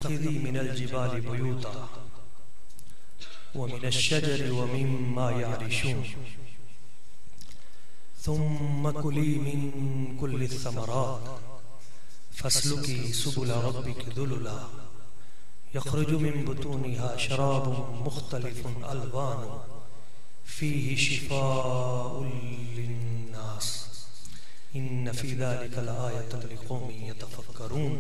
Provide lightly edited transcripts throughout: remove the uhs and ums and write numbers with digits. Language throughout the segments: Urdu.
اتخذي من الجبال بيوتا ومن الشجر ومما يعرشون ثم كلي من كل الثمرات فاسلكي سبل ربك ذللا يخرج من بطونها شراب مختلف ألوانه فيه شفاء للناس إن في ذلك لآية لقوم يتفكرون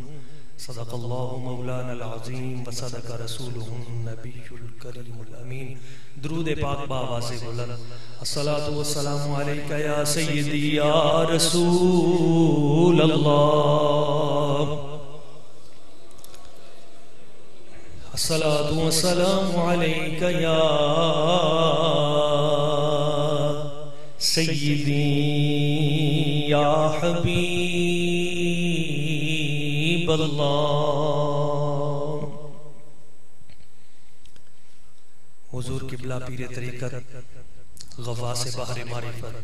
صدق الله مولانا العظیم وصدق رسوله النبی الکریم الامین. درود پاک بآواز بلند. الصلاة والسلام علیک یا سیدی یا رسول اللہ. الصلاة والسلام علیک یا سیدی یا حبیب اللہ. حضور قبلہ پیر طریقت غواص بحر معرفت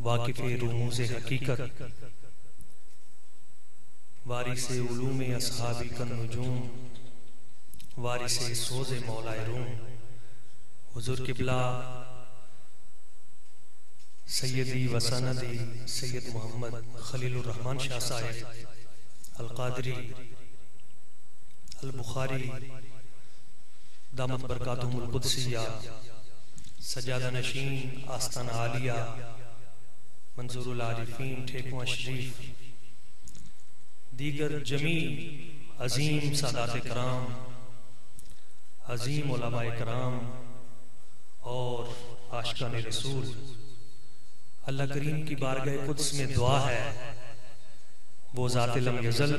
واقف رموز حقیقت وارث علوم اصحابی کالنجوم وارث سوز مولائے روم. حضور قبلہ سیدی وسندی سید محمد خلیل الرحمن شاہ صاحب القادری البخاری دامت برکاتہم القدسیہ سجادہ نشین آستانہ عالیہ منظور العارفین ٹھیکواں شریف دیگر جمیع عظیم سادات کرام عظیم علماء کرام اور عاشقان رسول، اللہ کریم کی بارگاہ قدس میں دعا ہے وہ ذات لم یزل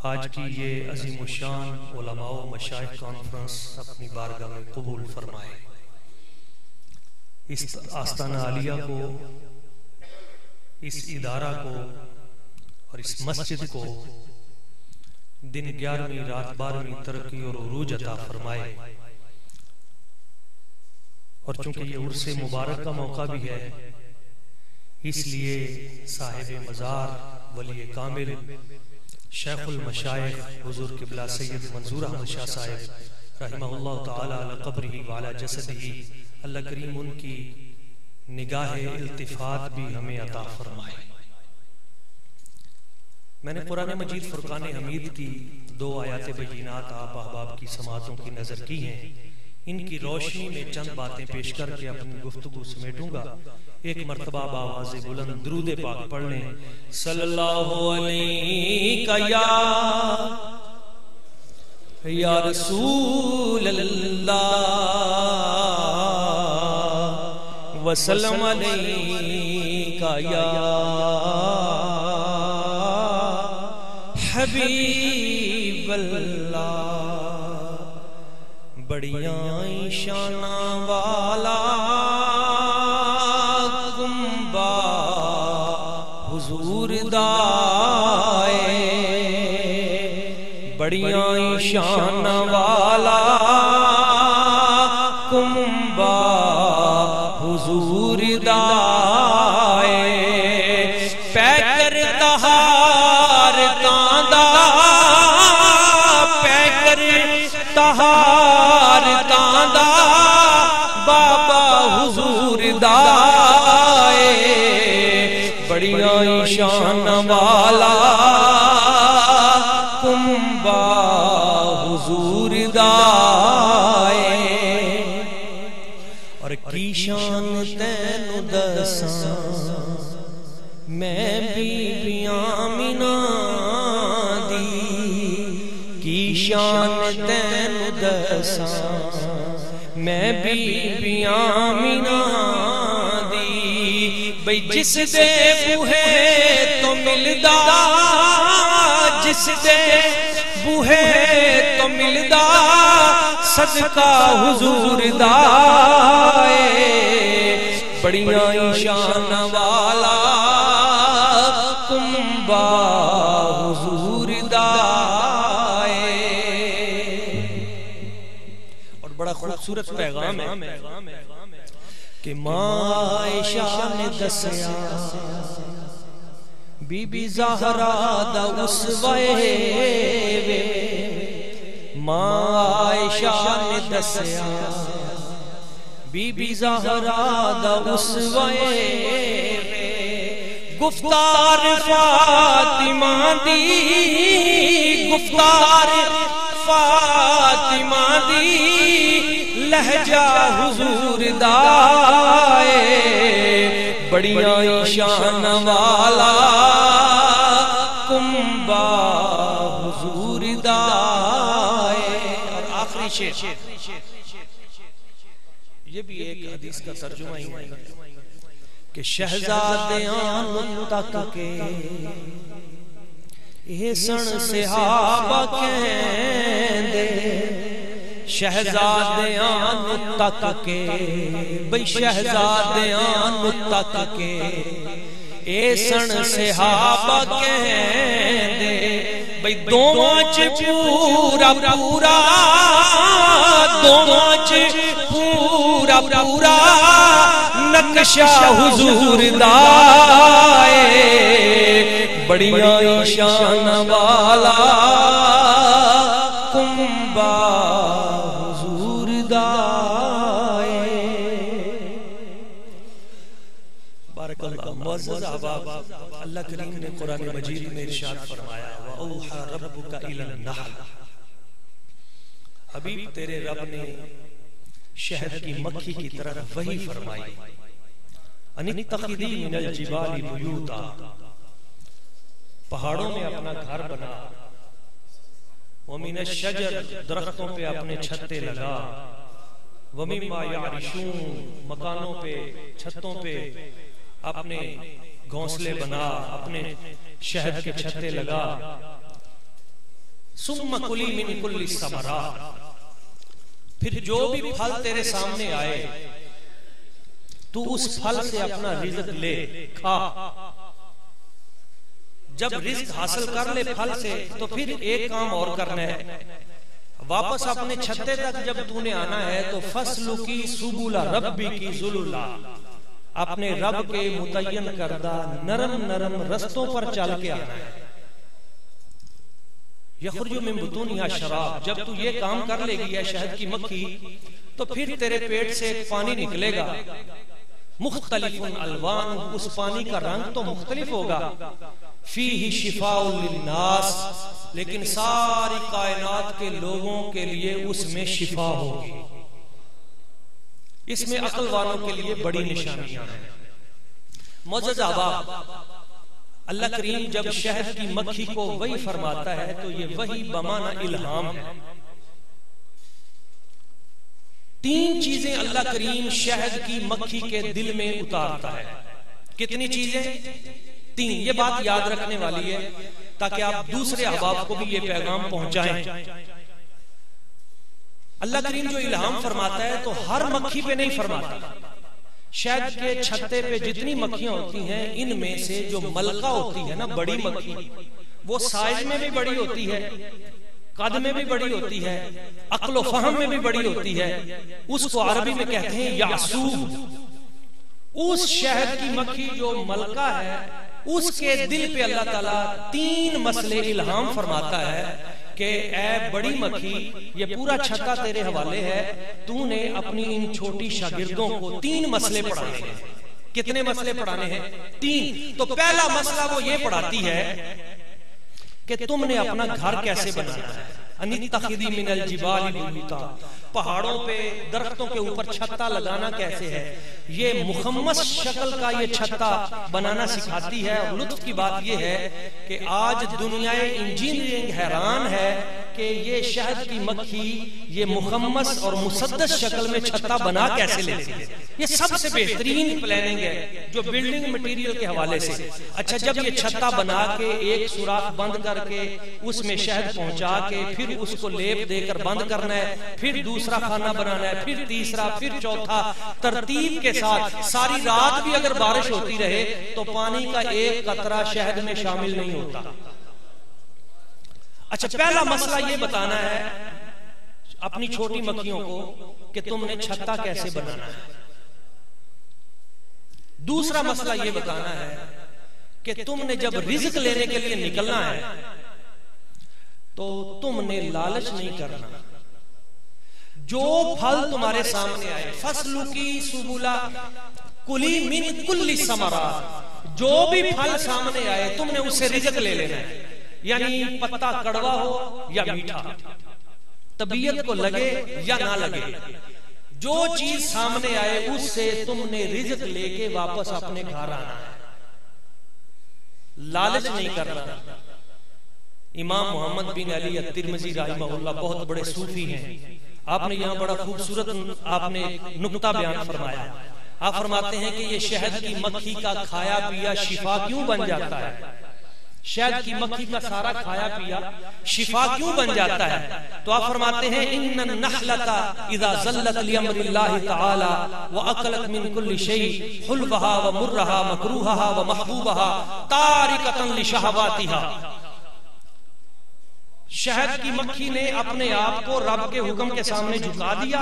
آج کی یہ عظیم الشان علماء و مشائخ کانفرنس اپنی بارگاہ میں قبول فرمائے. اس آستانہ عالیہ کو، اس ادارہ کو اور اس مسجد کو دن 11ویں رات 12ویں ترقی اور عروج عطا فرمائے. اور چونکہ یہ عرس مبارک کا موقع بھی ہے اس لیے صاحب مزار ولی کامل شیخ المشائخ حضور قبلہ سید منظور احمد شاہ صاحب رحمہ اللہ تعالی علی قبرہ وعلی جسدہ، اللہ کریم ان کی نگاہ التفات بھی ہمیں عطا فرمائے. میں نے قرآن مجید فرقان حمید کی 2 آیات بینات آپ احباب کی سماعتوں کی نظر کی ہیں. ان کی روشنی میں چند باتیں پیش کر کے اپنی گفتگو سمیٹوں گا. ایک مرتبہ بآواز بلند درود پاک پڑھ لیں. صلی اللہ علیہ یا رسول اللہ وسلم علیہ یا حبیب اللہ. بڑیاں شانہ والا گنبا حضور دائے، بڑیاں شانہ والا گنبا حضور دائے. پیکر تہار کاندہ پیکر تہار کاندہ بابا حضور دائے، بڑیاں شان والا کنبا حضور دائے. اور کی شان تینو دساں میں بیبیاں آمنہ دی، کی شان تینو دساں میں بیبیاں آمنہ دی. بھئی جس دے بوہے تو ملدا، جس دے بوہے تو ملدا صدقہ حضور دائے. بڑیاں شان والا کنبا حضور دائے. اور بڑا خوبصورت پیغام ہے کہ ماں عائشہ نے دسیا بی بی زہرا دا اسوے وے ماں عائشہ نے دسیا بی بی زہرا دا اسوے گفتار فاطمہ دی گفتار فاطمہ دی لہجہ حضور دائے بڑیاں شان والا کمبا حضور دائے. اور آخری شعر یہ بھی ایک حدیث کا ترجمہ ہی ہے کہ شہزادیاں تک کے احسن صحابہ کہندے شہزادیاں تک کے بھئی شہزادیاں تک کے احسن صحابہ کہندے بھئی دونوں چ پورا پورا دونوں چ پورا پورا نقشہ حضور دائے بڑیاں شان والا کمبا حضور دائے. بارک اللہ. معزز احباب، اللہ کریم نے قرآن مجید میں ارشاد فرمایا وَأَوْحَى رَبُّكَ إِلَى النَّحْلِ، حبیب تیرے رب نے شہد کی مکھی کی طرف وحی فرمائی ان اتخذی من الجبال بیوتا، پہاڑوں میں اپنا گھر بنا، ومن الشجر درختوں پہ اپنے چھتے لگا، ومما یعرشون مکانوں پہ چھتوں پہ اپنے گھونسلے بنا، اپنے شہد کے چھتے لگا. ثم کلی من کل الثمرات، پھر جو بھی پھل تیرے سامنے آئے تو اس پھل سے اپنا رزق لے کھا. جب رزق حاصل کر لے پھل سے تو پھر ایک کام اور کرنا ہے، واپس اپنے چھتے تک جب تو نے آنا ہے تو فَسْلُكِ سُبُلَ رَبِّكِ ذُلُلًا، اپنے رب کے متعین کردہ نرم نرم رستوں پر چل کے آنا ہے. یخرج من بطونہا شراب، جب تو یہ کام کر لے گی ہے شہد کی مکھی تو پھر تیرے پیٹ سے ایک پانی نکلے گا، مختلف الوان، اس پانی کا رنگ تو مختلف ہوگا، فیہ شفاء للناس، لیکن ساری کائنات کے لوگوں کے لیے اس میں شفا ہوگی. اس میں عقل والوں کے لیے بڑی نشانیاں ہیں. معزز احباب، اللہ کریم جب شہد کی مکھی کو وحی فرماتا ہے تو یہ وحی بمعنی الہام ہے. تین چیزیں اللہ کریم شہد کی مکھی کے دل میں اتارتا ہے. کتنی چیزیں؟ تین. یہ بات یاد رکھنے والی ہے تاکہ آپ دوسرے احباب کو بھی یہ پیغام پہنچائیں. اللہ کریم جو الہام فرماتا ہے تو ہر مکھی پہ نہیں فرماتا. شہد کے چھتے پہ جتنی مکھیاں ہوتی ہیں ان میں سے جو ملکہ ہوتی ہے نا، بڑی مکھی، وہ سائز میں بھی بڑی ہوتی ہے، قد میں بھی بڑی ہوتی ہے، عقل و فہم میں بھی بڑی ہوتی ہے. اس کو عربی میں کہتے ہیں یعصوب. اس شہد کی مکھی جو ملکہ ہے اس کے دل پہ اللہ تعالیٰ تین مسئلے الہام فرماتا ہے کہ اے بڑی مکھی، یہ پورا چھتا تیرے حوالے ہے، تو نے اپنی ان چھوٹی شاگردوں کو تین مسئلے پڑھانے ہیں. کتنے مسئلے پڑھانے ہیں؟ تین. تو پہلا مسئلہ وہ یہ پڑھاتی ہے کہ تم نے اپنا گھر کیسے بنانا ہے. ان اتخذی من الجبال بیوتا، پہاڑوں پہ درختوں کے اوپر چھتا لگانا کیسے ہے. یہ مخمس شکل کا یہ چھتا بنانا سکھاتی ہے. اور لطف کی بات یہ ہے کہ آج دنیا انجینئرنگ حیران ہے کہ یہ شہد کی مکھی یہ مخمس اور مسدس شکل میں چھتا بنا کیسے لیتی ہے. یہ سب سے بہترین پلاننگ ہے جو بلڈنگ مٹیریل کے حوالے سے. اچھا، جب یہ چھتا بنا کے ایک سوراخ بند کر کے اس میں شہد پہنچا کے پھر اس کو لیپ دے کر بند کرنا ہے، پھر دوسرا خانہ بنانا ہے، پھر تیسرا، پھر چوتھا، ترتیب کے ساتھ. ساری رات بھی اگر بارش ہوتی رہے تو پانی کا ایک قطرہ شہد میں شامل نہیں ہوتا. اچھا، پہلا مسئلہ یہ بتانا ہے اپنی چھوٹی مکھیوں کو کہ تم نے چھتا کیسے بنانا ہے. دوسرا مسئلہ یہ بتانا ہے کہ تم نے جب رزق لینے کے لیے نکلنا ہے تو تم نے لالچ نہیں کرنا. جو پھل تمہارے سامنے آئے فَاسْلُكِي سُبُلَ كُلِي مِن كُلِّ الثَّمَرَاتِ، جو بھی پھل سامنے آئے تم نے اس سے رزق لے لینا ہے. یعنی پتا کڑوا ہو یا میٹھا، طبیعت کو لگے یا نہ لگے، جو چیز سامنے آئے اس سے تم نے رزق لے کے واپس اپنے گھر آنا ہے. لالچ نہیں کرنا. امام محمد بن علی الترمذی رحمہ اللہ بہت بڑے صوفی ہیں. آپ نے یہاں بڑا خوبصورت آپ نے نکتہ بیان فرمایا. آپ فرماتے ہیں کہ یہ شہد کی مکھی کا کھایا پیا شفا کیوں بن جاتا ہے؟ شہد کی مکھی کا سارا کھایا پیا شفا کیوں بن جاتا ہے؟ تو آپ فرماتے ہیں ان النخلۃ اذا ذلت لامر اللہ تعالی واکلت من كل شيء حلوها ومرها مکروہها ومحبوبها تارکۃ لشہواتها. شہد کی مکھی نے اپنے آپ کو رب کے حکم کے سامنے جھکا دیا.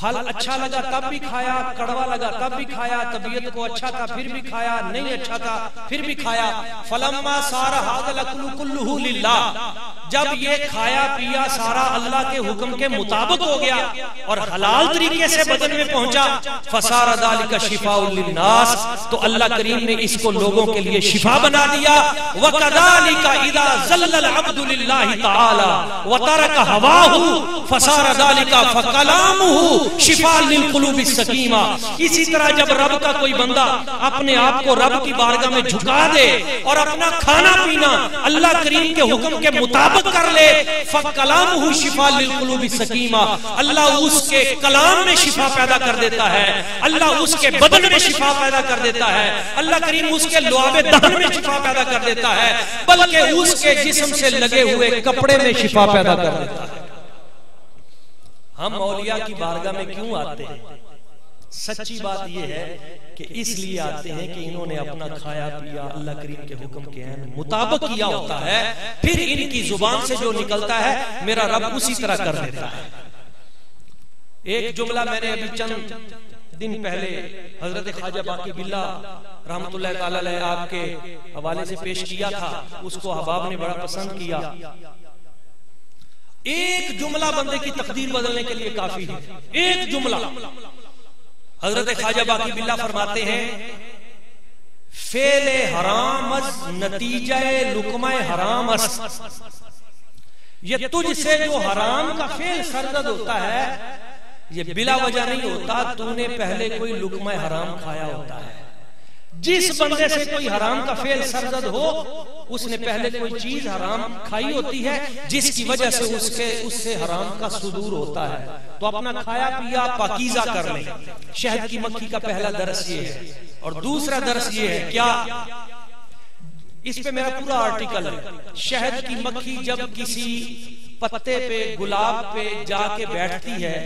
پھل اچھا لگا تب بھی کھایا، کڑوا لگا تب بھی کھایا، طبیعت کو اچھا تھا پھر بھی کھایا، نہیں اچھا تھا پھر بھی کھایا. فلما صار هذا الاكل كله لله، جب یہ کھایا پیا سارا اللہ کے حکم کے مطابق ہو گیا اور حلال طریقے سے بدن میں پہنچا، فصار ذلك شفاء للناس، تو اللہ کریم نے اس کو لوگوں کے لیے شفا بنا دیا. وكذلك اذا ذل العبد لله تعالى وترك هواه فصار ذلك فكلامه شفاء للقلوب السقیمہ. اسی طرح جب رب کا کوئی بندہ اپنے آپ کو رب کی بارگاہ میں جھکا دے اور اپنا کھانا پینا اللہ کریم کے حکم کے مطابق کر لے، فَكَلَامُهُ شِفَاء لِلْقُلُوبِ السَّقِیمَةِ، اللہ اس کے کلام میں شفا پیدا کر دیتا ہے، اللہ اس کے بدن میں شفا پیدا کر دیتا ہے، اللہ کریم اس کے لعاب دہن میں شفا پیدا کر دیتا ہے، بلکہ اس کے جسم سے لگے ہوئے کپڑے میں شفا پیدا کر دیتا ہے. ہم اولیاء کی بارگاہ میں کیوں آتے ہیں؟ سچی بات یہ ہے کہ اس لیے آتے ہیں کہ انہوں نے اپنا کھایا پیا اللہ کریم کے حکم کے مطابق کیا ہوتا ہے، پھر ان کی زبان سے جو نکلتا ہے میرا رب اسی طرح کر دیتا ہے. ایک جملہ میں نے ابھی چند دن پہلے حضرت خواجہ باقی باللہ رحمت اللہ تعالی علیہ آپ کے حوالے سے پیش کیا تھا، اس کو احباب نے بڑا پسند کیا. ایک جملہ بندے کی تقدیر بدلنے کے لیے کافی ہے. ایک جملہ. حضرت خواجہ باقی باللہ فرماتے ہیں فعل حرام از نتیجہ لقمہ حرام است، یہ تجھ سے جو حرام کا فعل سرزد ہوتا ہے یہ بلا وجہ نہیں ہوتا، تو نے پہلے کوئی لقمہ حرام کھایا ہوتا ہے. جس بندے سے کوئی حرام کا فعل سرزد ہو اس نے پہلے کوئی چیز حرام کھائی ہوتی ہے جس کی وجہ سے اس سے حرام کا صدور ہوتا ہے. تو اپنا کھایا پیا پاکیزہ کر لیں. شہد کی مکھی کا پہلا درس یہ ہے. اور دوسرا درس یہ ہے کیا، اس پہ میرا پورا آرٹیکل ہے. شہد کی مکھی جب کسی پتے پہ گلاب پہ جا کے بیٹھتی ہے،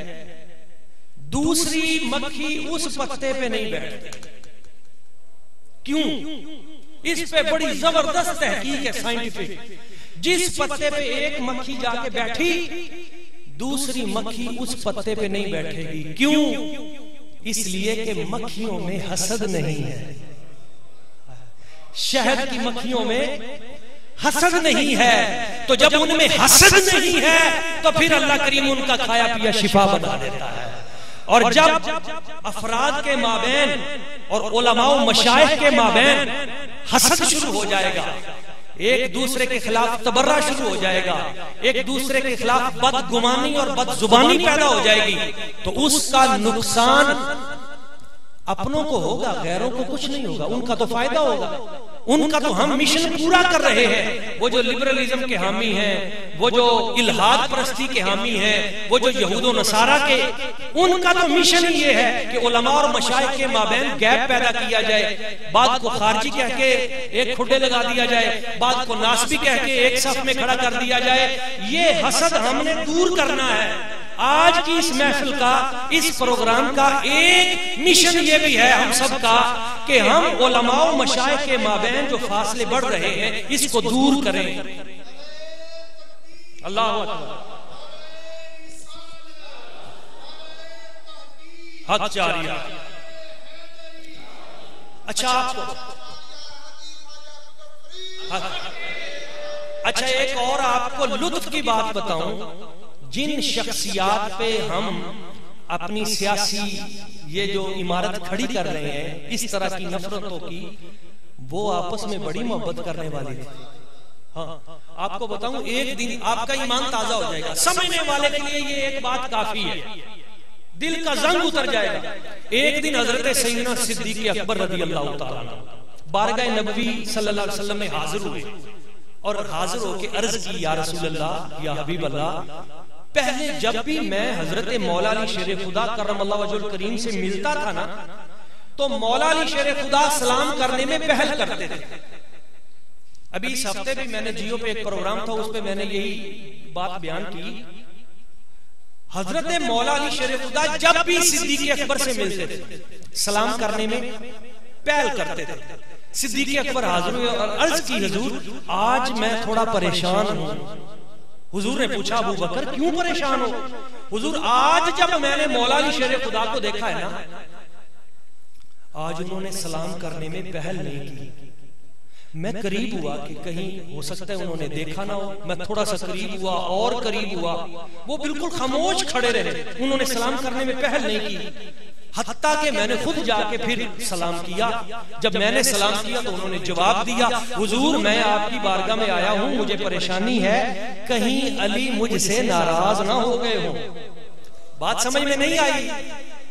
دوسری مکھی اس پتے پہ نہیں بیٹھتی. کیوں؟ اس پہ بڑی زبردست تحقیق ہے سائنٹیفک. جس پتے پہ ایک مکھی جا کے بیٹھی دوسری مکھی اس پتے پہ نہیں بیٹھے گی. کیوں؟ اس لیے کہ مکھیوں میں حسد نہیں ہے. شہد کی مکھیوں میں حسد نہیں ہے، تو جب ان میں حسد نہیں ہے تو پھر اللہ کریم ان کا کھایا پیا شفا بنا دیتا ہے. اور جب افراد کے مابین اور علماء و مشائخ کے مابین حسد شروع ہو جائے گا، ایک دوسرے کے خلاف تبرہ شروع ہو جائے گا، ایک دوسرے کے خلاف بدگمانی اور بدزبانی پیدا ہو جائے گی، تو اس کا نقصان اپنوں کو ہوگا، غیروں کو کچھ نہیں ہوگا. ان کا تو فائدہ ہوگا. ان کا تو ہم مشن پورا کر رہے ہیں. وہ جو لبرلزم کے حامی ہیں، وہ جو الہاد پرستی کے حامی ہیں، وہ جو یہود و نصارہ کے، ان کا تو مشن یہ ہے کہ علماء اور مشائخ کے مابین گیپ پیدا کیا جائے. بعد کو خارجی کہہ کے ایک کھڈے لگا دیا جائے، بعد کو ناسبی کہہ کے ایک صف میں کھڑا کر دیا جائے. یہ حسد ہم نے دور کرنا ہے. آج کی اس محفل کا، اس پروگرام کا ایک مشن یہ بھی ہے ہم سب کا کہ ہم علماء و مشائخ کے مابین جو فاصلے بڑھ رہے ہیں اس کو دور کریں. اللہ اکبر. حق جاریہ. اچھا اچھا ایک اور آپ کو لطف کی بات بتاؤں، جن شخصیات پہ ہم اپنی سیاسی یہ جو عمارت کھڑی کر رہے ہیں اس طرح کی نفرتوں کی، وہ آپس میں بڑی محبت کرنے والی تھی. ہاں آپ کو بتاؤں، ایک دن آپ کا ایمان تازہ ہو جائے گا. سمجھنے والے کے لیے یہ ایک بات کافی ہے، دل کا زنگ اتر جائے گا. ایک دن حضرت سیدنا صدیق اکبر رضی اللہ تعالیٰ بارگاہ نبوی صلی اللہ علیہ وسلم میں حاضر ہوئے اور حاضر ہو کے عرض کی، یا رسول اللہ، یا حبیب اللہ، پہلے جب بھی میں حضرت مولا علی شیر خدا کرم اللہ وجہ الکریم سے ملتا تھا نا، تو مولا علی شیر خدا سلام کرنے میں پہل کرتے تھے. ابھی اس ہفتے بھی میں نے جیو پہ ایک پروگرام تھا، اس پہ میں نے یہی بات بیان کی. حضرت مولا علی شیر خدا جب بھی صدیق اکبر سے ملتے تھے سلام کرنے میں پہل کرتے تھے. صدیق اکبر حاضر ہوئے اور عرض کی، حضور آج میں تھوڑا پریشان ہوں. حضور نے پوچھا، ابو بکر کیوں پریشان ہو؟ حضور آج جب میں نے مولا علی شیر خدا کو دیکھا ہے نا، آج انہوں نے سلام کرنے میں پہل نہیں کی. میں قریب ہوا کہ کہیں ہو سکتا ہے انہوں نے دیکھا نہ ہو. میں تھوڑا سا قریب ہوا اور قریب ہوا، وہ بالکل خاموش کھڑے رہے، انہوں نے سلام کرنے میں پہل نہیں کی. حتیٰ کہ میں نے خود جا کے پھر سلام کیا. جب میں نے سلام کیا تو انہوں نے جواب دیا، حضور میں آپ کی بارگاہ میں آیا ہوں، مجھے پریشانی ہے، کہیں علی مجھ سے ناراض نہ ہو گئے ہوں. بات سمجھ میں نہیں آئی؟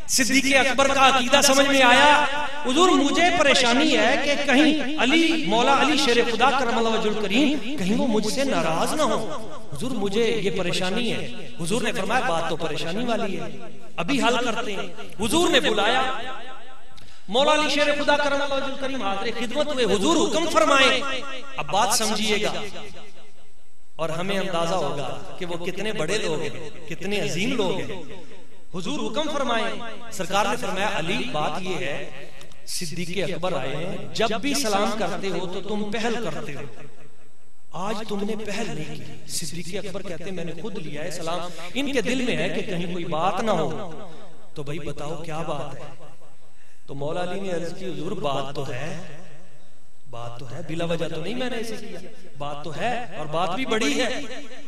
صدیق اکبر کا عقیدہ سمجھ میں آیا؟ حضور مجھے پریشانی ہے کہ کہیں علی مولا علی شیر خدا کرم اللہ وجہ الکریم کہیں وہ مجھ سے ناراض نہ ہو. حضور مجھے یہ پریشانی ہے. حضور نے فرمایا بات تو پریشانی والی ہے، ابھی حل کرتے ہیں. حضور نے بلایا مولا علی شیر خدا کرم اللہ وجہ الکریم حاضر خدمت ہوئے. حضور حکم فرمائے. اب بات سمجھیے گا اور ہمیں اندازہ ہوگا کہ وہ کتنے بڑے لوگ ہیں، کتنے عظیم لوگ ہیں. حضور حکم فرمائے. سرکار نے فرمایا، علی بات یہ ہے، صدیق اکبر آئے ہیں، جب بھی سلام کرتے ہو تو تم پہل کرتے ہو، آج تم نے پہل نہیں کی. صدیق اکبر کہتے ہیں میں نے خود لیا ہے سلام، ان کے دل میں ہے کہ کہیں کوئی بات نہ ہو. تو بھائی بتاؤ کیا بات ہے؟ تو مولا علی نے عرض کی، حضور بات تو ہے، بات تو ہے، بلا وجہ تو نہیں میں نے ایسے کیا، بات تو ہے اور بات بھی بڑی ہے.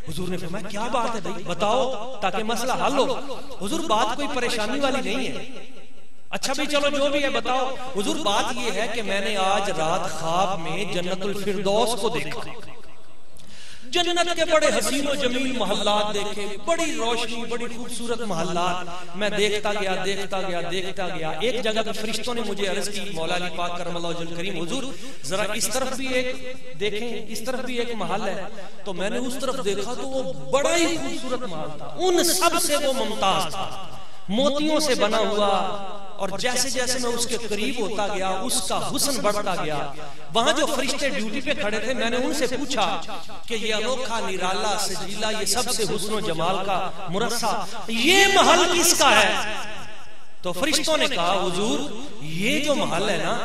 حضور نے فرمایا کیا بات ہے بھائی بتاؤ تاکہ مسئلہ حل ہو. حضور بات کوئی پریشانی والی نہیں ہے. اچھا بھی چلو جو بھی ہے بتاؤ. حضور بات یہ ہے کہ میں نے آج رات خواب میں جنت الفردوس کو دیکھا. جنت کے بڑے حسین و جمیل محلات دیکھے، بڑی روشنی، بڑی خوبصورت محلات. میں دیکھتا گیا دیکھتا گیا دیکھتا گیا. ایک جگہ پہ فرشتوں نے مجھے عرض کی، مولا علی پاک کرم اللہ وجہ الکریم، حضور ذرا اس طرف بھی ایک دیکھیں، اس طرف بھی ایک محل ہے. تو میں نے اس طرف دیکھا تو وہ بڑا ہی خوبصورت محل تھا، ان سب سے وہ ممتاز تھا، موتیوں سے بنا ہوا. اور جیسے جیسے میں اس کے قریب ہوتا گیا اس کا حسن بڑھتا گیا. وہاں جو فرشتے ڈیوٹی پہ کھڑے تھے میں نے ان سے پوچھا کہ یہ انوکھا نرالا سجیلا یہ سب سے حسن و جمال کا مرصع یہ محل کس کا ہے؟ تو فرشتوں نے کہا، حضور یہ جو محل ہے نا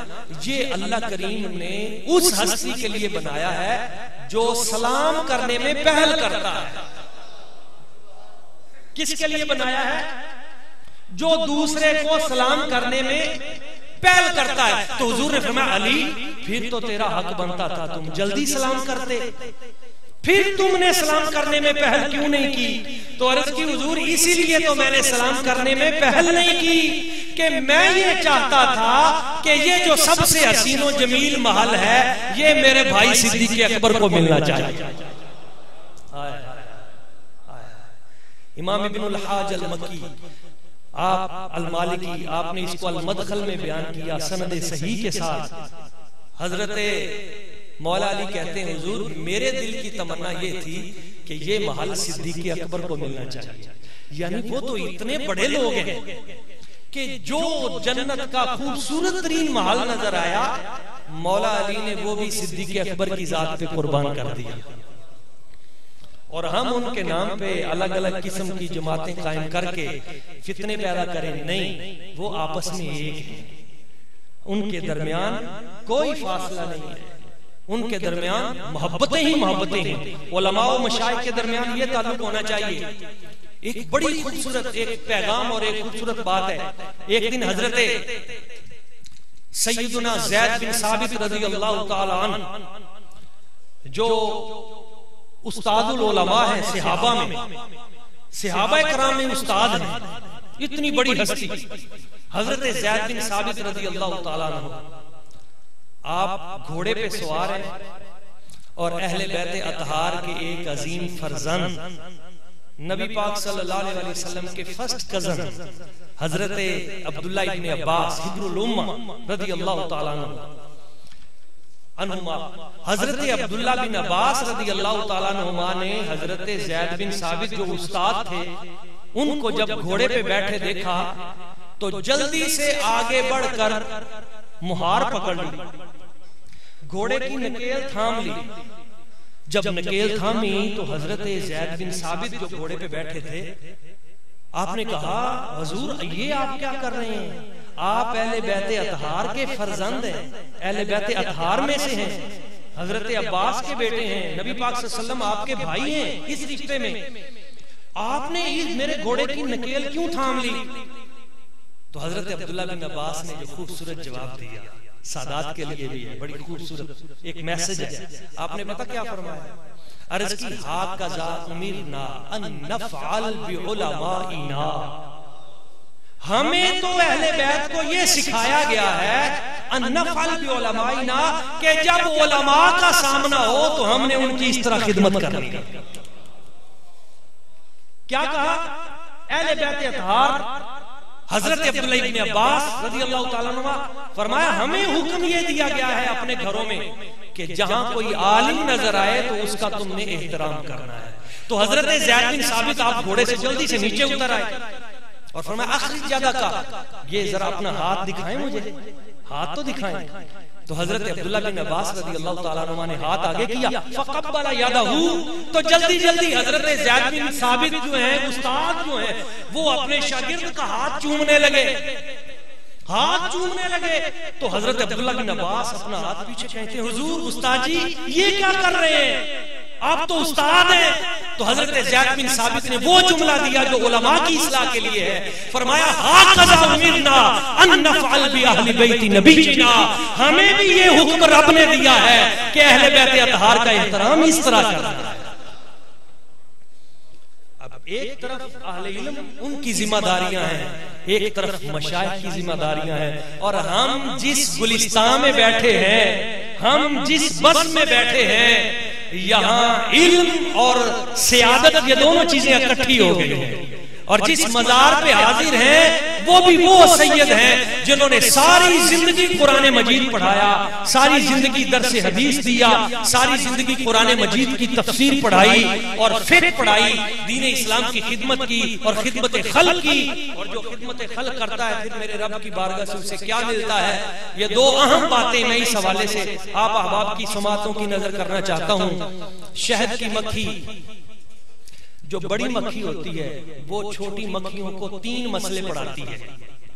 یہ اللہ کریم نے اس ہستی کے لیے بنایا ہے جو سلام کرنے میں پہل کرتا ہے. کس کے لیے بنایا ہے؟ جو دوسرے کو سلام کرنے میں پہل کرتا ہے. تو حضور نے فرمایا، علی پھر تو تیرا حق بنتا تھا تم جلدی سلام کرتے، پھر تم نے سلام کرنے میں پہل کیوں نہیں کی؟ تو عرض کی، حضور اسی لیے تو میں نے سلام کرنے میں پہل نہیں کی کہ میں یہ چاہتا تھا کہ یہ جو سب سے حسین و جمیل محل ہے یہ میرے بھائی صدیق اکبر کو ملنا چاہیے. امام ابن الحاج المکی آپ المالکی، آپ نے اس کو المدخل میں بیان کیا سند صحیح کے ساتھ. حضرت مولا علی کہتے ہیں، حضور میرے دل کی تمنا یہ تھی کہ یہ محل صدیق اکبر کو ملنا چاہیے. یعنی وہ تو اتنے بڑے لوگ ہیں کہ جو جنت کا خوبصورت ترین محل نظر آیا مولا علی نے وہ بھی صدیق اکبر کی ذات پہ قربان کر دیا. اور ہم ان کے نام پہ الگ الگ قسم کی جماعتیں قائم کر کے فتنے پیدا کریں، نہیں، وہ آپس میں ایک ہیں. ان کے درمیان کوئی فاصلہ نہیں ہے، ان کے درمیان محبتیں ہی محبتیں ہیں. علماء و مشائخ کے درمیان یہ تعلق ہونا چاہیے. ایک بڑی خوبصورت ایک پیغام اور ایک خوبصورت بات ہے. ایک دن حضرت سیدنا زید بن ثابت رضی اللہ تعالی عنہ جو استاد العلماء ہیں صحابہ میں، صحابہ کرام میں استاد ہیں، اتنی بڑی ہستی حضرت زید بن ثابت رضی اللہ تعالیٰ عنہ، آپ گھوڑے پہ سوار ہیں اور اہل بیت اطہار کے ایک عظیم فرزند نبی پاک صلی اللہ علیہ وسلم کے فرسٹ کزن حضرت عبداللہ ابن عباس حبر الامہ رضی اللہ تعالیٰ عنہما، حضرت عبداللہ بن عباس رضی اللہ تعالیٰ عنہما نے حضرت زید بن ثابت جو استاد تھے ان کو جب گھوڑے پہ بیٹھے دیکھا تو جلدی سے آگے بڑھ کر مہار پکڑ لی، گھوڑے کی نکیل تھام لی۔ جب نکیل تھامی تو حضرت زید بن ثابت جو گھوڑے پہ بیٹھے تھے، آپ نے کہا حضور یہ آپ کیا کر رہے ہیں؟ آپ اہل بیت اطہار کے فرزند ہیں، اہل بیت اطہار میں سے ہیں، حضرت عباس کے بیٹے ہیں، نبی پاک صلی اللہ علیہ وسلم آپ کے بھائی ہیں، اس رشتے میں آپ نے میرے گھوڑے کی نکیل کیوں تھام لی؟ تو حضرت عبداللہ بن عباس نے جو خوبصورت جواب دیا، سادات کے لیے بھی ہے، بڑی خوبصورت ایک میسج ہے۔ آپ نے پتہ کیا فرمایا؟ عرض کی ہاکذا امرنا ان نفعل بعلمائنا، ہمیں تو اہل بیت کو یہ سکھایا گیا ہے ان نفعل بعلمائنا کہ جب علماء کا سامنا ہو تو ہم نے ان کی اس طرح خدمت کرنی ہے۔ کیا کہا؟ اہل بیت اطہار حضرت عبداللہ ابن عباس رضی اللہ تعالیٰ عنہ فرمایا ہمیں حکم یہ دیا گیا ہے اپنے گھروں میں کہ جہاں کوئی عالم نظر آئے تو اس کا تم نے احترام کرنا ہے۔ تو حضرت زید بن ثابت آپ گھوڑے سے جلدی سے نیچے اتر آئے اور فرمایا اخرج یدک، یہ ذرا اپنا ہاتھ دکھائیں، مجھے ہاتھ تو دکھائیں۔ تو حضرت عبداللہ بن عباس رضی اللہ تعالیٰ عنہ نے ہاتھ آگے کیا، فقبل یدہ، تو جلدی جلدی حضرت زید بن ثابت جو ہیں استاد جو ہیں وہ اپنے شاگرد کا ہاتھ چومنے لگے، ہاتھ چومنے لگے۔ تو حضرت عبداللہ بن عباس اپنا ہاتھ پیچھے کہتے ہیں حضور استاد جی یہ کیا کر رہے ہیں، آپ تو استاد ہیں۔ تو حضرت زید بن ثابت نے وہ جملہ دیا جو علماء کی اصلاح کے لیے ہے، فرمایا ہاکذا امرنا ان نفعل باہل بیت نبینا، ہمیں بھی یہ حکم رب نے دیا ہے کہ اہل بیت اطہار کا احترام اس طرح کرنا ہے۔ اب ایک طرف اہل علم ان کی ذمہ داریاں ہیں، ایک طرف مشائخ کی ذمہ داریاں ہیں، اور ہم جس گلستان میں بیٹھے ہیں، ہم جس بس میں بیٹھے ہیں، یہاں علم اور سیادت یہ دونوں چیزیں اکٹھی ہو گئی ہیں، اور جس مزار پہ حاضر ہیں وہ بھی وہ سید ہیں جنہوں نے ساری زندگی قرآن مجید پڑھایا، ساری زندگی درس حدیث دیا، ساری زندگی قرآن مجید کی تفسیر پڑھائی اور فقہ پڑھائی، دین اسلام کی خدمت کی اور خدمت خلق کی۔ اور جو خدمت خلق کرتا ہے پھر میرے رب کی بارگاہ سے اسے کیا ملتا ہے؟ یہ دو اہم باتیں میں اس حوالے سے آپ احباب کی سماعتوں کی نظر کرنا چاہتا ہوں۔ شہد کی مکھی جو بڑی مکھی ہوتی ہے وہ چھوٹی مکھیوں کو 3 مسئلے پڑھاتی ہے۔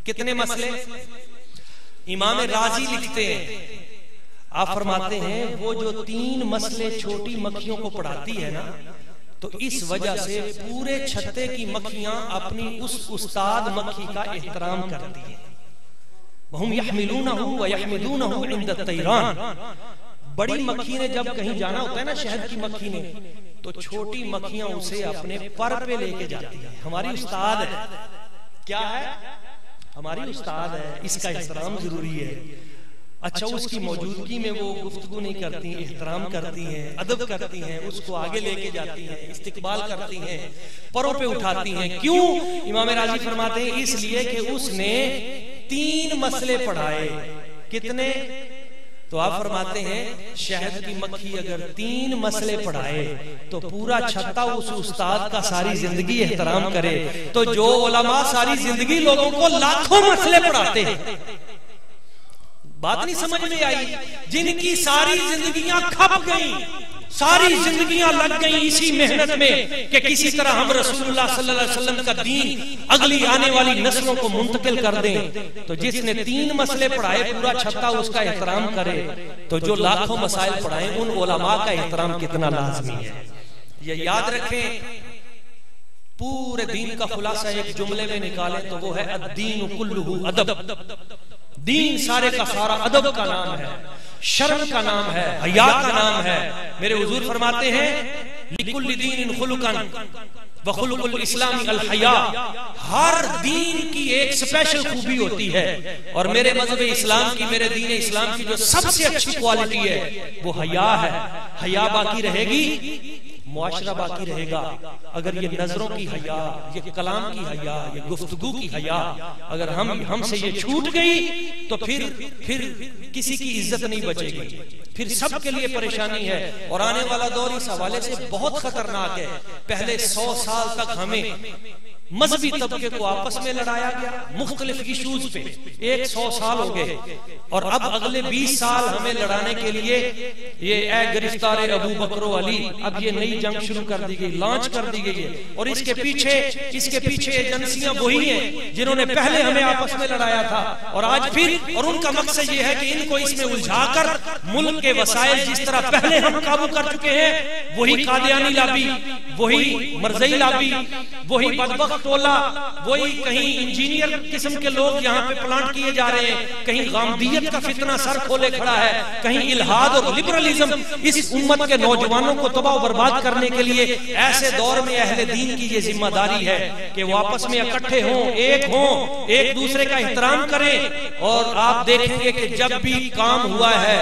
کتنے مسئلے؟ امام رازی لکھتے ہیں، آپ فرماتے ہیں وہ جو 3 مسئلے چھوٹی مکھیوں کو پڑھاتی ہے نا، تو اس وجہ سے پورے چھتے کی مکھیاں اپنی اس استاد مکھی کا احترام کرتی ہیں۔ وَهُمْ يَحْمِلُونَهُ وَيَحْمِدُونَهُ عِنْدَ الطَّيْرَانِ، بڑی مکھی نے جب کہیں جانا ہوتا ہے نا، شہد کی مکھی نے، تو چھوٹی مکھیاں اسے اپنے پر پہ لے کے جاتی ہیں۔ ہماری استاد ہے، کیا ہے؟ ہماری استاد ہے، اس کا احترام ضروری ہے۔ اچھا اس کی موجودگی میں وہ گفتگو نہیں کرتی، احترام کرتی ہیں، ادب کرتی ہیں، اس کو آگے لے کے جاتی ہیں، استقبال کرتی ہیں، پروں پہ اٹھاتی ہیں۔ کیوں؟ امام راضی فرماتے ہیں اس لیے کہ اس نے 3 مسئلے پڑھائے۔ کتنے؟ تو آپ فرماتے ہیں شہد کی مکھی اگر 3 مسئلے پڑھائے تو پورا چھتا اس استاد کا ساری زندگی احترام کرے۔ تو جو علماء ساری زندگی لوگوں کو لاکھوں مسئلے پڑھاتے ہیں، بات نہیں سمجھ میں آئی، جن کی ساری زندگیاں کھپ گئیں، ساری زندگیاں لگ گئیں اسی محنت میں کہ کسی طرح ہم رسول اللہ صلی اللہ علیہ وسلم کا دین اگلی آنے والی نسلوں کو منتقل کر دیں، تو جس نے 3 مسئلے پڑھائے پورا چھتا اس کا احترام کرے، تو جو لاکھوں مسائل پڑھائیں ان علماء کا احترام کتنا لازمی ہے۔ یہ یاد رکھیں، پورے دین کا خلاصہ ایک جملے میں نکالیں تو وہ ہے الدین کلہ ادب۔ دین سارے کا سارا ادب کا نام ہے، شرم کا نام ہے، حیا کا نام ہے۔ میرے حضور فرماتے ہیں لِكُلِّ دِينٍ خُلُقًا وَخُلُقُ الْإِسْلَامِ الْحَيَاءُ، ہر دین کی ایک سپیشل خوبی ہوتی ہے، اور میرے مذہب اسلام کی، میرے دین اسلام کی جو سب سے اچھی کوالٹی ہے وہ حیا ہے۔ حیا باقی رہے گی، معاشرہ باقی رہے گا۔ اگر یہ نظروں کی حیا، یہ کلام کی حیا، یہ گفتگو کی حیا اگر ہم سے یہ چھوٹ گئی تو پھر کسی کی عزت نہیں بچے گی، پھر سب کے لیے پریشانی ہے۔ اور آنے والا دور اس حوالے سے بہت خطرناک ہے۔ پہلے 100 سال تک ہمیں مذہبی طبقے کو آپس میں لڑایا گیا مختلف ایشوز پہ، 100 سال ہو گئے، اور اب اگلے 20 سال ہمیں لڑانے کے لیے یہ اے گرفتار ابو بکر و علی، اب یہ نئی جنگ شروع کر دی گئی، لانچ کر دی گئی ہے، اور اس کے پیچھے ایجنسیاں وہی ہیں جنہوں نے پہلے ہمیں آپس میں لڑایا تھا، اور آج پھر، اور ان کا مقصد یہ ہے کہ ان کو اس میں الجھا کر ملک کے وسائل جس طرح پہلے ہم قابو کر چکے ہیں، وہی قادیانی لابی، وہی مرزئی لابی، وہی بدبخت ٹولہ، وہی کہیں انجینئر قسم کے لوگ یہاں پہ پلانٹ کیے جا رہے ہیں، کہیں غامدیت کا فتنہ سر کھولے کھڑا ہے، کہیں الہاد اور لبرلزم اس امت کے نوجوانوں کو تباہ و برباد کرنے کے لیے۔ ایسے دور میں اہل دین کی یہ ذمہ داری ہے کہ وہ آپس میں اکٹھے ہوں، ایک دوسرے کا احترام کریں، اور آپ دیکھیں گے کہ جب بھی کام ہوا ہے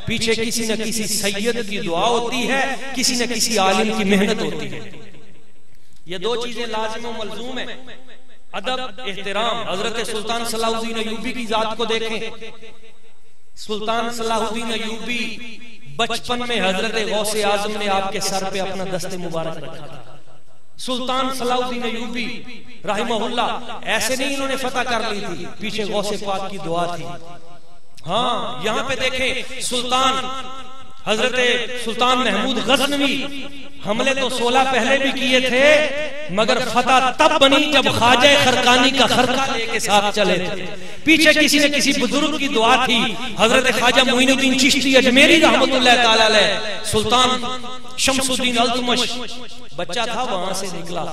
پیچھے کسی نہ کسی سید کی دعا ہوتی ہے، کسی نہ کسی عالم کی محنت ہوتی ہے۔ یہ دو چیزیں لازم و ملزوم ہیں۔ ادب، احترام۔ حضرت سلطان صلاح الدین ایوبی کی ذات کو دیکھیں۔ سلطان صلاح الدین ایوبی بچپن میں حضرت غوث اعظم نے آپ کے سر پہ اپنا دست مبارک رکھا تھا۔ سلطان صلاح الدین ایوبی رحمہ اللہ ایسے نہیں انہوں نے فتح کر لی تھی، پیچھے غوث پاک کی دعا تھی۔ ہاں یہاں پہ دیکھیں حضرت سلطان محمود غزنوی، حملے تو 16 پہلے بھی کیے تھے، مگر فتح تب بنی جب خواجہ خرقانی کا خرقہ لے کے ساتھ چلے تھے۔ پیچھے کسی نہ کسی بزرگ کی دعا تھی، حضرت خواجہ معین الدین چشتی اجمیری رحمت اللہ تعالی علیہ، سلطان شمس الدین التمش بچہ تھا، وہاں سے نکلا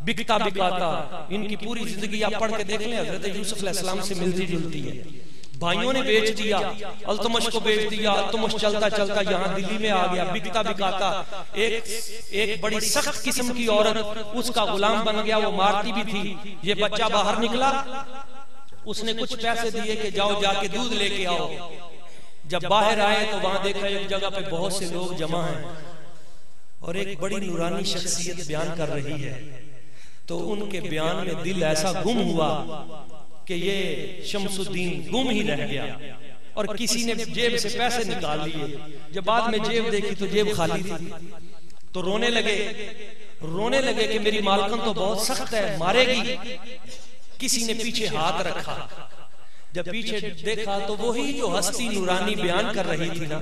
بکتا بکاتا۔ ان کی پوری زندگی آپ پڑھ کے دیکھ لیں، حضرت یوسف علیہ السلام سے ملتی جلتی ہے۔ بھائیوں نے بیچ دیا، التمش کو بیچ دیا، التمش چلتا چلتا یہاں دلی میں آ گیا، بکتا بکاتا ایک بڑی سخت قسم کی عورت اس کا غلام بن گیا، وہ مارتی بھی تھی۔ یہ بچہ باہر نکلا، اس نے کچھ پیسے دیے کہ جاؤ جا کے دودھ لے کے آؤ۔ جب باہر آئے تو وہاں دیکھا ایک جگہ پہ بہت سے لوگ جمع ہیں، اور ایک بڑی نورانی شخصیت بیان کر رہی ہے، تو ان کے بیان میں دل ایسا گم ہوا کہ یہ شمس الدین گم ہی رہ گیا، اور کسی نے جیب سے پیسے نکال لیے۔ جب بعد میں جیب دیکھی تو جیب خالی تھی، تو رونے لگے کہ میری مالکن تو بہت سخت ہے، مارے گی۔ کسی نے پیچھے ہاتھ رکھا، جب پیچھے دیکھا تو وہی جو ہستی نورانی بیان کر رہی تھی نا،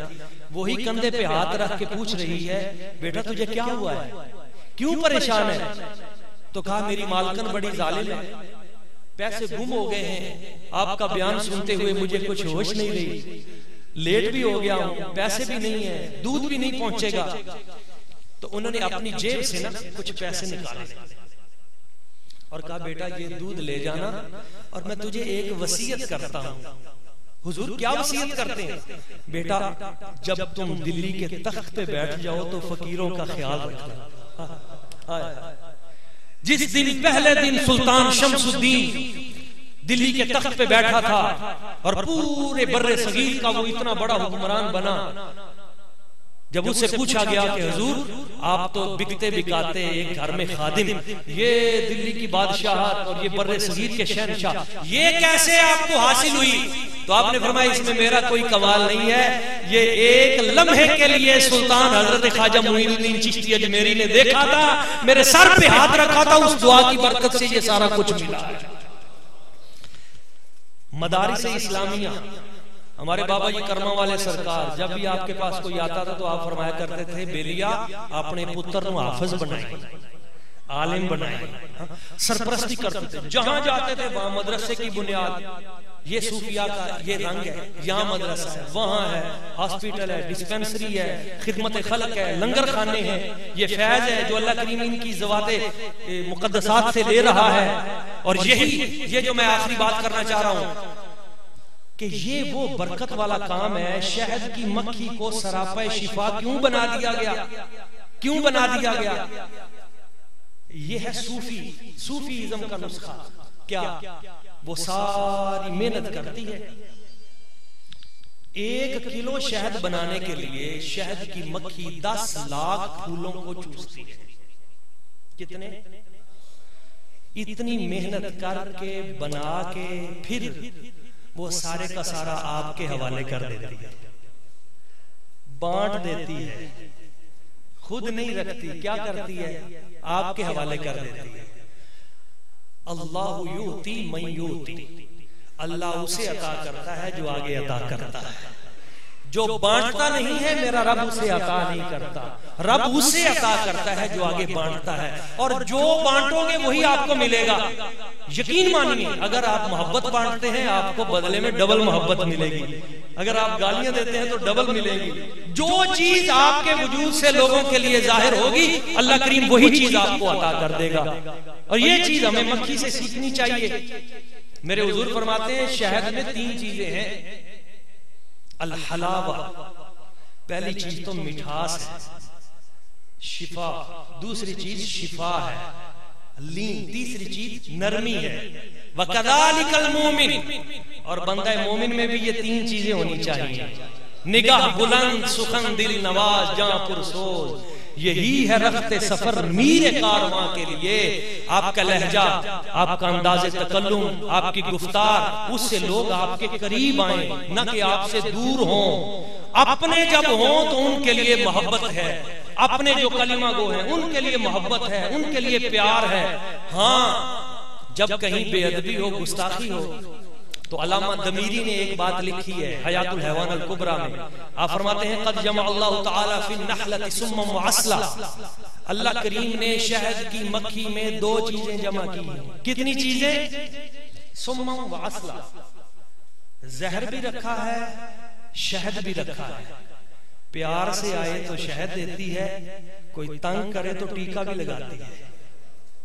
وہی کندھے پہ ہاتھ رکھ کے پوچھ رہی ہے، بیٹا تجھے کیا ہوا ہے، کیوں پریشان ہے؟ تو کہا میری مالکن بڑی ظالم ہے، پیسے گم ہو گئے ہیں، آپ کا بیان سنتے ہوئے مجھے کچھ ہوش نہیں رہی، لیٹ بھی ہو گیا ہوں، پیسے بھی نہیں ہیں، دودھ بھی نہیں پہنچے گا۔ تو انہوں نے اپنی جیب سے نا کچھ پیسے نکالے اور کہا بیٹا یہ دودھ لے جانا، اور میں تجھے ایک وصیت کرتا ہوں۔ حضور کیا وصیت کرتے ہیں؟ بیٹا جب تم دلی کے تخت پہ بیٹھ جاؤ تو فقیروں کا خیال رکھنا۔ جس دن پہلے دن سلطان شمس الدین دلی کے تخت پہ بیٹھا تھا اور پورے بر صغیر کا وہ اتنا بڑا حکمران بنا، جب اس سے پوچھا گیا کہ حضور آپ تو بکتے بکاتے ایک گھر میں خادم، یہ دلی کی بادشاہت اور یہ بر صغیر کے شہنشاہ، یہ کیسے آپ کو حاصل ہوئی؟ تو آپ نے فرمایا اس میں میرا کوئی کمال نہیں ہے، یہ ایک لمحے کے لیے سلطان حضرت خواجہ معین الدین چشتی اجمیری نے دیکھا تھا، میرے سر پہ ہاتھ رکھا تھا، اس دعا کی برکت سے یہ سارا کچھ ملا ہے۔ مدارس اسلامیہ، ہمارے بابا جی کرما والے سرکار جب بھی آپ کے پاس کوئی آتا تھا تو آپ فرمایا کرتے تھے بیلیا اپنے پتر نو حافظ بنائیں، عالم بنائیں، سرپرستی کرتے تھے، جہاں جاتے تھے وہاں مدرسے کی بنیاد، یہ صوفیاء کا یہ رنگ ہے، یہاں مدرسہ ہے، وہاں ہے، ہاسپیٹل ہے، ڈسپینسری ہے، خدمت خلق ہے، لنگر خانے ہیں، یہ فیض ہے جو اللہ کریم ان کی ذوات مقدسات سے لے رہا ہے۔ اور یہ جو میں آخری بات کرنا چاہ رہا ہوں کہ یہ وہ برکت والا کام ہے، شہد کی مکھی کو سراپا شفا کیوں بنا دیا گیا؟ کیوں بنا دیا گیا؟ یہ ہے صوفیزم کا نسخہ. کیا وہ ساری محنت کرتی ہے 1 کلو شہد بنانے کے لیے شہد کی مکھی 10 لاکھ پھولوں کو چوستی ہے. کتنے؟ اتنی محنت کر کے بنا کے پھر وہ سارے کا سارا آپ کے حوالے کر دیتی ہے، بانٹ دیتی ہے، خود نہیں رکھتی. کیا کرتی ہے؟ آپ کے حوالے کر دیتی ہے. اللہ یؤتی من یؤتی، اللہ اسے عطا کرتا ہے جو آگے عطا کرتا ہے. جو بانٹتا نہیں ہے میرا رب اسے عطا نہیں کرتا. رب اسے عطا کرتا ہے جو آگے بانٹتا ہے، اور جو بانٹو گے وہی آپ کو ملے گا. یقین مانیے اگر آپ محبت بانٹتے ہیں آپ کو بدلے میں ڈبل محبت ملے گی. اگر آپ گالیاں دیتے ہیں تو ڈبل ملے گی. جو چیز آپ کے وجود سے لوگوں کے لیے ظاہر ہوگی اللہ کریم وہی چیز آپ کو عطا کر دے گا. اور یہ چیز ہمیں مکھی سے سیکھنی چاہیے. میرے حضور فرماتے ہیں شہد میں 3 چیزیں ہیں. الحلاوہ، پہلی چیز تو مٹھاس ہے. شفا، دوسری چیز شفا ہے. لین، تیسری چیز نرمی ہے. وَكَذَلِكَ الْمُؤْمِنِ، اور بندہ مومن میں بھی یہ 3 چیزیں ہونی چاہیے. نگاہ بلند، سخن دل نواز، جاں پرسوز. یہی ہے رخت سفر میر کارواں کے لیے. آپ کا لہجہ، آپ کا انداز تکلم، آپ کی گفتار، اس سے لوگ آپ کے قریب آئیں نہ کہ آپ سے دور ہوں. اپنے جب ہوں تو ان کے لیے محبت ہے، اپنے جو کلمہ گو ہیں ان کے لیے محبت ہے، ان کے لیے پیار ہے. ہاں جب کہیں بے ادبی ہو، گستاخی ہو، تو علامہ دمیری نے ایک بات لکھی ہے حیات الحیوان الکبریٰ میں. آپ فرماتے ہیں قد جمع اللہ تعالی فی النحلۃ سما وعسلا، اللہ کریم نے شہد کی مکھی میں 2 چیزیں جمع کی. کتنی چیزیں؟ سما وعسلا، زہر بھی رکھا ہے، شہد بھی رکھا ہے. پیار سے آئے تو شہد دیتی ہے، کوئی تنگ کرے تو ٹیکا بھی لگاتی ہے.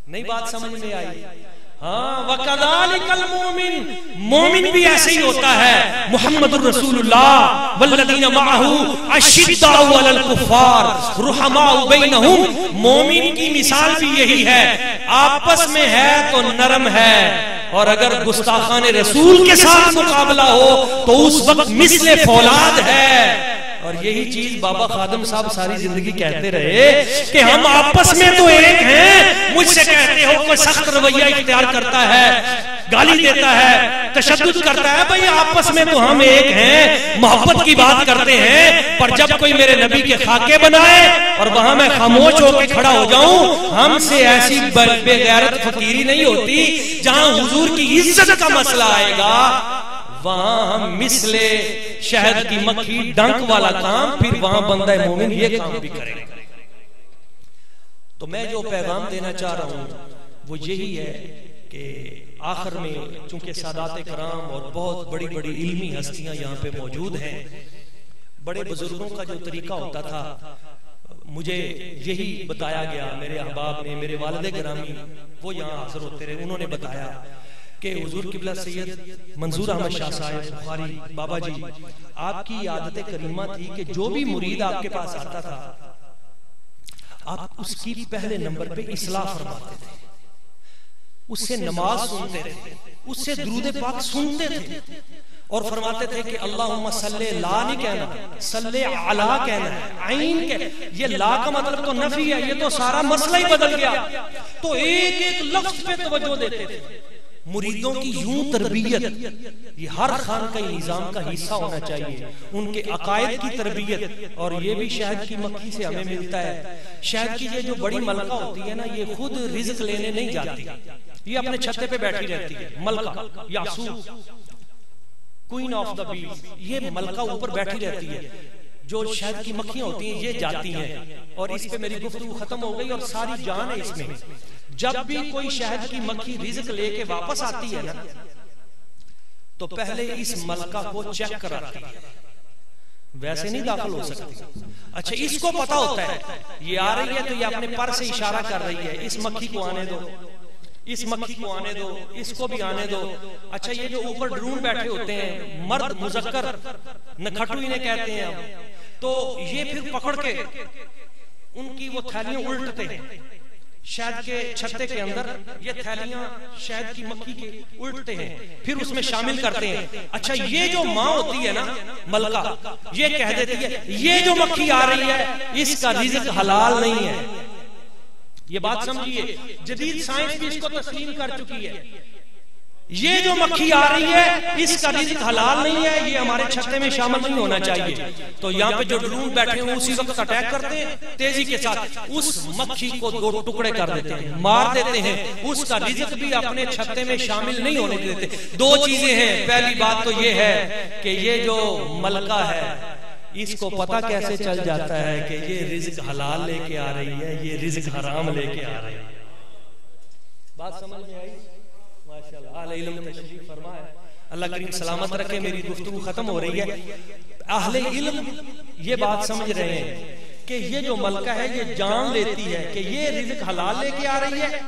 نہیں بات سمجھ میں آئی؟ ہاں. وَكَذَلِكَ الْمُؤْمِنِ، مومن بھی ایسے ہی ہوتا ہے. محمد الرسول اللہ والذین معہ اشداء علی الکفار رحماء بینہم. مومن کی مثال بھی یہی ہے، آپس میں ہے تو نرم ہے، اور اگر گستاخان رسول کے ساتھ مقابلہ ہو تو اس وقت مثل فولاد ہے. اور یہی چیز بابا خادم صاحب ساری زندگی کہتے رہے کہ ہم آپس میں تو ایک ہیں. مجھ سے کہتے ہو کوئی سخت رویہ اختیار کرتا ہے، گالی دیتا ہے، تشدد کرتا ہے، بھئی آپس میں تو ہم ایک ہیں، محبت کی بات کرتے ہیں. پر جب کوئی میرے نبی کے خاکے بنائے اور وہاں میں خاموش ہو کے کھڑا ہو جاؤں، ہم سے ایسی بے غیرت فقیری نہیں ہوتی. جہاں حضور کی عزت کا مسئلہ آئے گا وہاں ہم مثل شہد کی مکھی ڈنک والا کام، پھر وہاں بندہ مومن یہ کام بھی کرے. تو میں جو پیغام دینا چاہ رہا ہوں وہ یہی ہے کہ آخر میں چونکہ سادات کرام اور بہت بڑی بڑی علمی ہستیاں یہاں پہ موجود ہیں، بڑے بزرگوں کا جو طریقہ ہوتا تھا مجھے یہی بتایا گیا. میرے احباب نے، میرے والد گرامی وہ یہاں حاضر ہوتے رہے، انہوں نے بتایا کہ حضور قبلہ سید منظور احمد شاہ صاحب بخاری بابا جی، آپ کی عادت کریمہ تھی کہ جو بھی مرید آپ کے پاس آتا تھا آپ اس کی پہلے نمبر پہ اصلاح فرماتے تھے، اس سے نماز سنتے تھے، اس سے درود پاک سنتے تھے، اور فرماتے تھے کہ اللہم صلی لا نہیں کہنا، صلی علی کہنا ہے. عین کہ یہ لا کا مطلب تو نفی ہے، یہ تو سارا مسئلہ ہی بدل گیا. تو ایک ایک لفظ پہ توجہ دیتے تھے. مریدوں کی یوں تربیت یہ ہر خانقاہ نظام کا حصہ ہونا چاہیے. ان کے عقائد کی تربیت، اور یہ بھی شہد کی مکھی سے ہمیں ملتا ہے. شہد کی یہ جو بڑی ملکہ ہوتی ہے نا، یہ خود رزق لینے نہیں جاتی، یہ اپنے چھتے پہ بیٹھی رہتی ہے. ملکہ یاسوس، کوئین آف دا بیز، یہ ملکہ اوپر بیٹھی رہتی ہے. جو شہد کی مکھیاں ہوتی ہیں یہ جاتی ہیں. اور اس پہ میری گفتگو ختم ہو گئی اور ساری جان ہے اس میں. جب بھی کوئی شہد کی مکھی رزق لے کے واپس آتی ہے نا تو پہلے اس ملکہ کو چیک کراتی ہے، ویسے نہیں داخل ہو سکتی. اچھا اس کو پتا ہوتا ہے یہ آ رہی ہے تو یہ اپنے پر سے اشارہ کر رہی ہے، اس مکھی کو آنے دو، اس مکھی کو آنے دو، اس کو بھی آنے دو. اچھا یہ جو اوپر ڈرون بیٹھے ہوتے ہیں مرد مذکر، نکھٹو انہیں کہتے ہیں ہم، تو یہ پھر پکڑ کے ان کی وہ تھیلیاں الٹتے ہیں شہد کے چھتے کے اندر، یہ تھیلیاں شہد کی مکھی کے الٹتے ہیں، پھر اس میں شامل کرتے ہیں۔ اچھا یہ جو ماں ہوتی ہے نا ملکہ، یہ کہہ دیتی ہے یہ جو مکھی آ رہی ہے اس کا رزق حلال نہیں ہے۔ یہ بات سمجھیے، جدید سائنس بھی اس کو تسلیم کر چکی ہے، یہ جو مکھی آ رہی ہے اس کا رزق حلال نہیں ہے، یہ ہمارے چھتے میں شامل نہیں ہونا چاہیے۔ تو یہاں پہ جو ڈرون بیٹھے ہیں اسی وقت اٹیک کرتے ہیں تیزی کے ساتھ، اس مکھی کو 2 ٹکڑے کر دیتے ہیں، مار دیتے ہیں، اس کا رزق بھی اپنے چھتے میں شامل نہیں ہونے دیتے۔ 2 چیزیں ہیں، پہلی بات تو یہ ہے کہ یہ جو ملکہ ہے اس کو پتہ کیسے چل جاتا ہے کہ یہ رزق حلال لے کے آ رہی ہے، یہ رزق حرام لے کے آ رہی ہے۔ بات سمجھ میں آئی؟ ماشاءاللہ اہل علم تشریف فرما ہے، اللہ کریم سلامت رکھے۔ میری گفتگو ختم ہو رہی ہے۔ اہل علم یہ بات سمجھ رہے ہیں کہ یہ جو ملکہ ہے یہ جان لیتی ہے کہ یہ رزق حلال لے کے آ رہی ہے،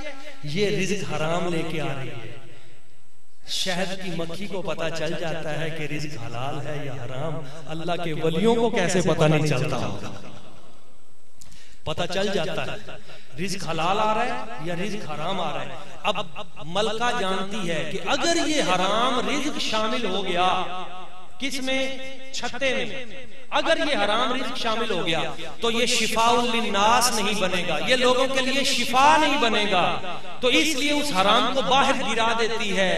یہ رزق حرام لے کے آ رہی ہے۔ شہد کی مکھی کو پتا چل جاتا ہے کہ رزق حلال ہے یا حرام، اللہ کے ولیوں کو کیسے پتا نہیں چلتا ہوگا؟ پتا چل جاتا ہے رزق حلال آ رہا ہے یا رزق حرام آ رہا ہے۔ اب ملکہ جانتی ہے کہ اگر یہ حرام رزق شامل ہو گیا، کس میں؟ چھتے میں، اگر یہ حرام رزق شامل ہو گیا تو یہ شفاء للناس نہیں بنے گا، یہ لوگوں کے لیے شفا نہیں بنے گا، تو اس لیے اس حرام کو باہر گرا دیتی ہے۔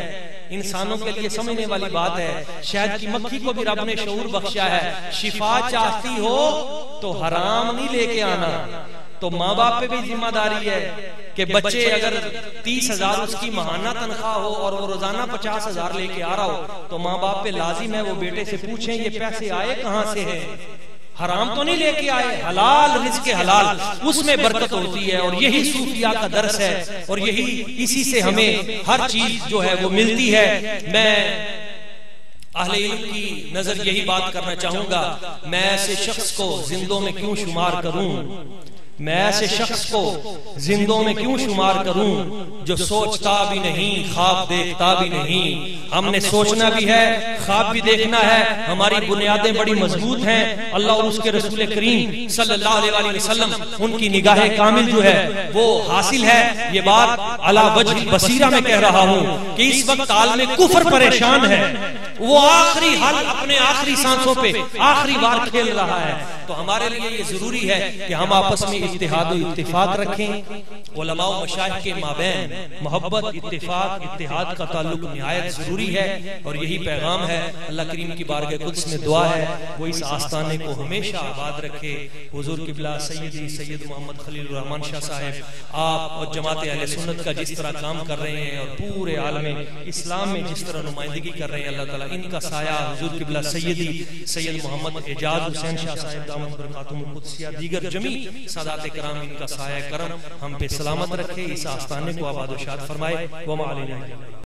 انسانوں کے لیے سمجھنے والی بات ہے، شہد کی مکھی کو بھی رب نے شعور بخشا ہے، شفا چاہتی ہو تو حرام نہیں لے کے آنا۔ تو ماں باپ پہ بھی ذمہ داری ہے کہ بچے اگر 30,000 اس کی ماہانہ تنخواہ ہو اور وہ روزانہ 50,000 لے کے آ رہا ہو تو ماں باپ پہ لازم ہے وہ بیٹے سے پوچھیں یہ پیسے آئے کہاں سے ہیں، حرام تو نہیں لے کے آئے، حلال رزق حلال، اس میں برکت ہوتی ہے۔ اور یہی صوفیاء کا درس ہے، اور یہی اسی سے ہمیں ہر چیز جو ہے وہ ملتی ہے۔ میں اہل علم کی نظر یہی بات کرنا چاہوں گا، میں ایسے شخص کو زندوں میں کیوں شمار کروں، میں ایسے شخص کو زندوں میں کیوں شمار کروں جو سوچتا بھی نہیں خواب دیکھتا بھی نہیں۔ ہم نے سوچنا بھی ہے، خواب بھی دیکھنا ہے، ہماری بنیادیں بڑی مضبوط ہیں، اللہ اور اس کے رسول کریم صلی اللہ علیہ وسلم ان کی نگاہ کامل جو ہے وہ حاصل ہے۔ یہ بات علی وجہ بصیرہ میں کہہ رہا ہوں کہ اس وقت عالم کفر پریشان ہے، وہ آخری حل اپنے آخری سانسوں پہ آخری بار کھیل رہا ہے۔ تو ہمارے لیے یہ ضروری ہے کہ ہم آپس میں اتحاد و اتفاق رکھیں، علماء و مشائخ کے مابین محبت، اتفاق، اتحاد کا تعلق نہایت ضروری ہے، اور یہی پیغام ہے۔ اللہ کریم کی بارگاہ قدس میں دعا ہے وہ اس آستانے کو ہمیشہ آباد رکھے۔ حضور قبلہ سیدی سید محمد خلیل الرحمن شاہ صاحب، آپ اور جماعت اہل سنت کا جس طرح کام کر رہے ہیں اور پورے عالم اسلام میں جس طرح نمائندگی کر رہے ہیں، اللہ تعالیٰ ان کا سایہ حضور قبلہ سیدی سید محمد اعجاز حسین شاہ صاحب دامت برکاتہم القدسیہ دیگر جمیع سادات کرام ان کا سایہ کرم ہم پہ سلامت رکھے، اس آستانے کو آباد و شاد فرمائے۔ وما علینا